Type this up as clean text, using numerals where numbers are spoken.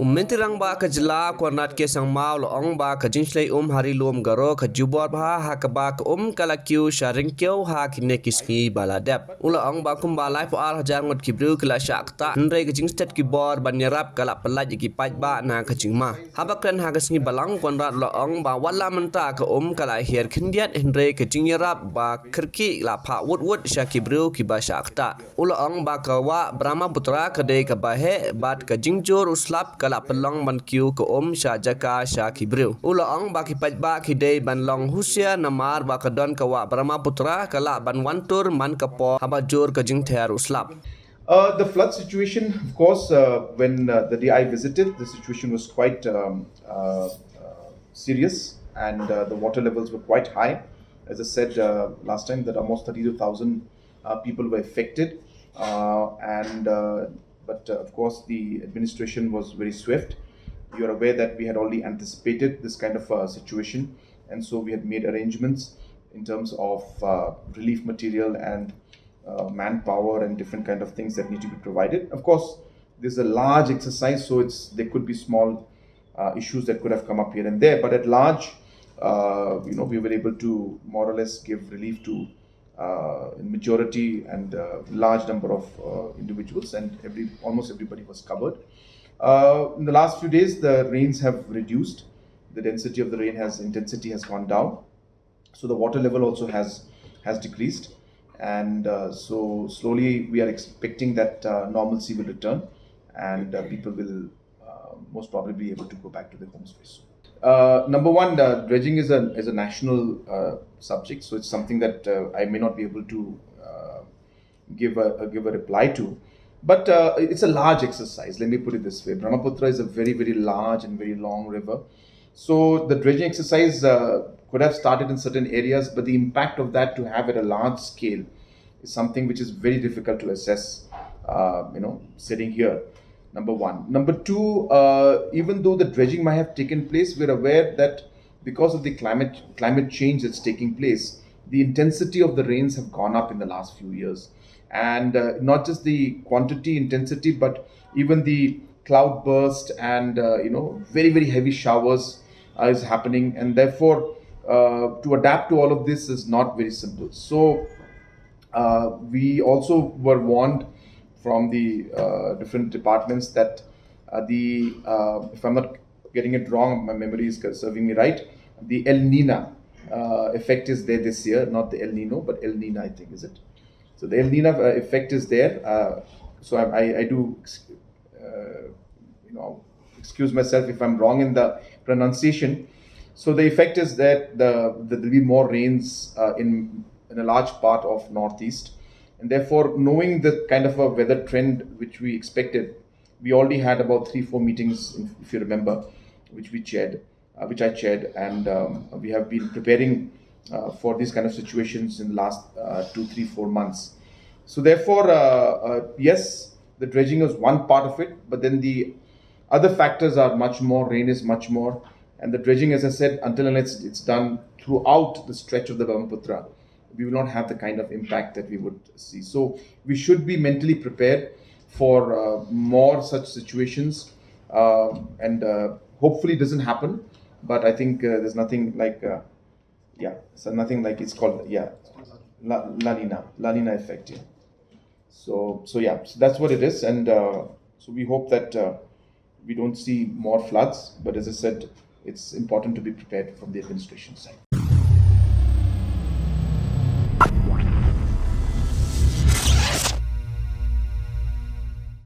Mentirang ba ka jela kornat ke sang mau lo ong ba ka Jingshlei hari lom Garo ka Jubor ba ha ka ba ka kala kiu sharing kiu ha kine kiski baladep ula ong ba kum ba lai po al Hajar Ngut ki Briew kala Ktah nre ka Jingstet ki bor ban yarap kala pelaj ki paj ba na ka jingma ha ba kren ha ka singi balang kornat lo ong ba wala menta ka kala her khindiat nre ka jingyarap ba kerki la pha wut sha ki Briew ki ba Ktah ula ong ba ka wa Brahma putra ka de ka ba he bat ka jingjor uslap kala pelong ban kiu ke sha jaka sha ki Briew ula ong ba ki paj ba ki dei ban long husia namar ba ka don ka wa Brahma putra kala ban wantur man ka po haba jor ka jing ther uslap. The flood situation, of course, when the day I visited, the situation was quite serious, and the water levels were quite high. As I said last time, that almost 32,000 people were affected, but of course the administration was very swift. You are aware that we had already anticipated this kind of situation, and so we had made arrangements in terms of relief material and manpower and different kind of things that need to be provided. Of course, this is a large exercise, so there could be small issues that could have come up here and there, but at large, we were able to more or less give relief to majority and large number of individuals, and almost everybody was covered. In the last few days, the rains have reduced. The density of the intensity has gone down, so the water level also has decreased, and so slowly we are expecting that normalcy will return, and people will most probably be able to go back to their homes very soon. Number one, dredging is a national subject, so it's something that I may not be able to give a reply to. But it's a large exercise. Let me put it this way: Brahmaputra is a very, very large and very long river. So the dredging exercise could have started in certain areas, but the impact of that to have at a large scale is something which is very difficult to assess. Sitting here. Number one. Number two, even though the dredging might have taken place, we're aware that because of the climate change that's taking place, the intensity of the rains have gone up in the last few years. And not just the quantity, intensity, but even the cloud burst and very, very heavy showers is happening. And therefore, to adapt to all of this is not very simple. So we also were warned from the different departments that if I'm not getting it wrong, my memory is serving me right, the El Nina effect is there this year, not the El Nino, but El Nina, I think, is it? So the El Nina effect is there. So I do, excuse myself if I'm wrong in the pronunciation. So the effect is that there will be more rains in a large part of Northeast. And therefore, knowing the kind of a weather trend which we expected, we already had about 3-4 meetings, if you remember, which I chaired, and we have been preparing for these kind of situations in the last 2, 3, 4 months. So therefore, yes, the dredging is one part of it, but then the other factors are much more. Rain is much more, and the dredging, as I said, until it's done throughout the stretch of the Brahmaputra, we will not have the kind of impact that we would see. So we should be mentally prepared for more such situations, and hopefully it doesn't happen. But I think there's nothing like, nothing like it's called, La Nina effect. Yeah. So that's what it is, and so we hope that we don't see more floods. But as I said, it's important to be prepared from the administration side.